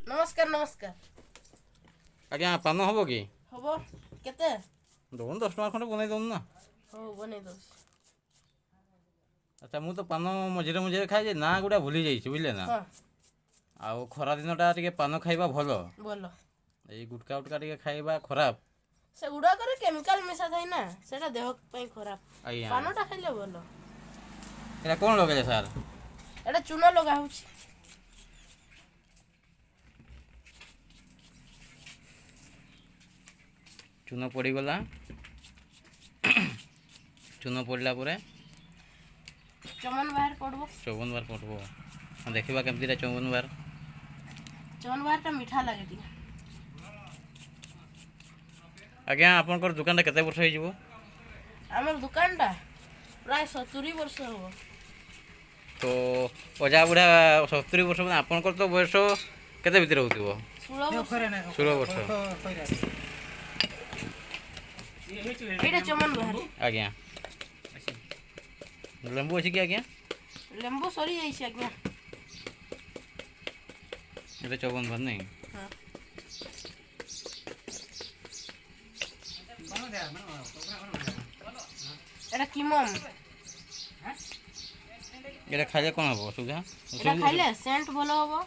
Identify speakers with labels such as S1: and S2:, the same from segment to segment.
S1: नमस्कार नमस्कार
S2: आज्ञा पान हम कि
S1: हम केते
S2: दौन 10 टका खंडे बनई दौन ना
S1: हो बनै दो।
S2: अच्छा मु तो पान मझे मझे खाए ना गुड़ा भूली जाइए बुझे ना
S1: हाँ
S2: आउ खरा दिनटा टे पान खाइबा भल
S1: बोलो
S2: ये गुटका उटका टे खाइबा खराब
S1: से गुड़ा करे केमिकल मिसा थाई ना सेटा देह पई खराब
S2: आज्ञा
S1: पानटा खाइले बोलो
S2: एटा कौन लगे सार
S1: एटा चूना लगा होछि
S2: चून पड़गला चून पड़ा पर
S1: चमन बाहर पड़बो
S2: चौवन बार पड़ब देखा केमती चौवन बार
S1: चमन बाहर टा मीठा लागे टी
S2: आज्ञा आपनकर दुकान केते वर्ष हो
S1: हमर दुकान टा प्राय 70 वर्ष हो
S2: तो अजा बुढ़ा 70 वर्ष मैंने आपनकर तो बयस केते भीतर होतिबो 16 वर्ष
S1: एटा चमन बाहर
S2: आज्ञा लेंबू अच्छी कि आज्ञा
S1: लेंबू सरी जाई छै आज्ञा
S2: ये 54 बार नहीं
S1: हां एटा किमम
S2: ये खाइले कौन हम असुविधा
S1: एटा खाइले सेंट भलो होबो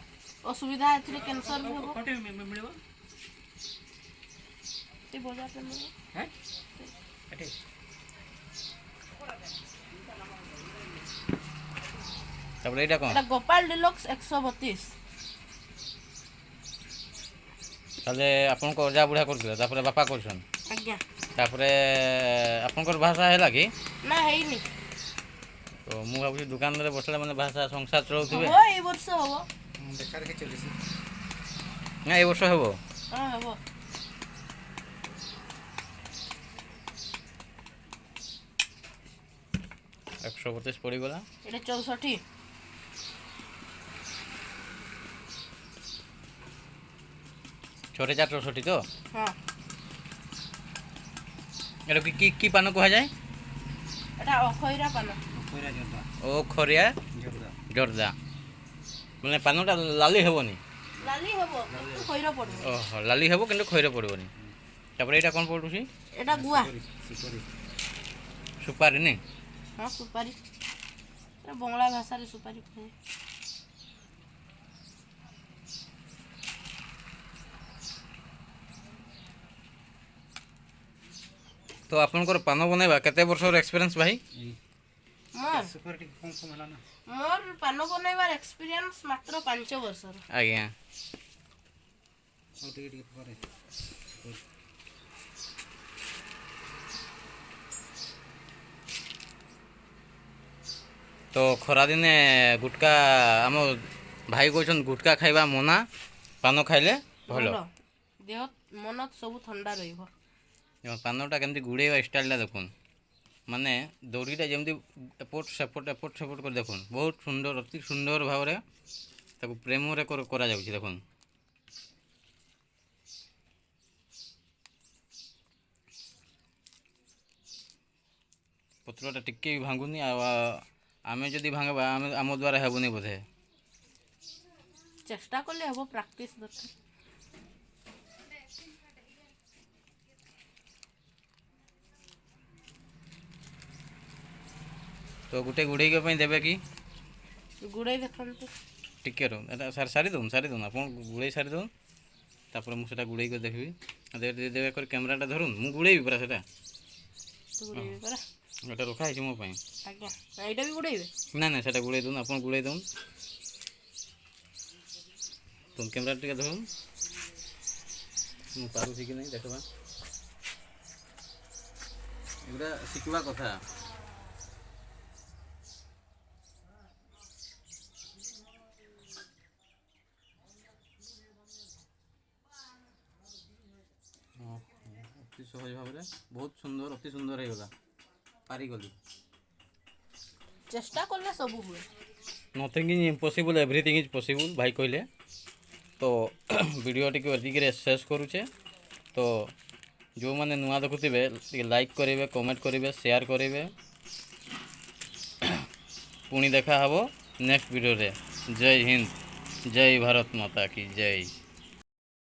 S1: असुविधा एथि कैंसर भी होबो कोटे मिलबो ते बाजार पे मिलबो हैं एटे
S2: तापर एटा कौन
S1: एटा गोपाल डिलक्स 132
S2: ताले आपन को जा बुढ़ा करथिला तापर बापा करछन
S1: आज्ञा
S2: तापर आपनकर भाषा हैला कि
S1: ना हेइनी
S2: तो मु भाबुची दुकान रे बसला माने भाषा संसार चलाउथिबे
S1: हो ए वर्ष होबो
S2: देखा देखि चलिसी ना ए वर्ष हेबो
S1: हां हेबो
S2: 132 पड़गला
S1: एटा 64
S2: छोटे 464 तो
S1: हां
S2: एटा की पान कहा जाए
S1: एटा अखैरा पान
S2: ओ खरिया जर्दा माने पानटा लाली हेबोनी
S1: लाली हेबो किंतु खैरा पड़बो
S2: ओह लाली हेबो किंतु खैरे पड़बोनी तापर एटा कोन पडुसी
S1: एटा गुआ
S2: सुपारी नहीं
S1: हाँ सुपारी बंगला भाषा रे सुपारी कहे
S2: तो आपनकर पान बनैबा केते वर्षर एक्सपीरियंस भाई
S1: मोर मोर पान बनैबार एक्सपीरियंस मात्र 5 वर्षर
S2: आज्ञा तो खरा दिने गुटका आम भाई कहछन गुटका खाइबा मना पान खाइले भलो
S1: देह मन सब ठंडा रहिबो
S2: पानटा केमती गुड़ेबा स्टाइलटा देखुन माने दौड़ीटा जमती एपट सेपट कर देखुन बहुत सुंदर अति सुंदर भाव प्रेम करा जाउछि देखुन पत्रटा टिके भी भांगुनी आमे जदि भांगबा आम द्वारा हेबुनी बोधे
S1: चेष्टा करले हेबो प्रैक्टिस दरकार
S2: तो गोटे गुड़े देवे कि
S1: गुड़ाई देखते
S2: टिके रो सारी दून आप गुड़े सारी दून तापर मुझे गुड़े देखी देवे कर कैमराटा धरुन मु गुड़े पूरा से रखा है मो ना ना से गुड़े दून आप गुड़े दून तुम कैमरा टे धरुन मु पारुसी कि नहीं देखा एगुड़ा शिखवा कथा अति सहज भाव बहुत सुंदर अति सुंदर होगा पारिगली
S1: चेष्टा करले सब हुए
S2: nothing is impossible everything is possible भाई कहले तो वीडियो टी शेष करुचे तो जो मैंने नुआ देखुवे लाइक करेंगे कमेंट करेंगे शेयर करेंगे पुणी देखा हबो नेक्स्ट वीडियो रे। जय हिंद, जय भारत माता की जय।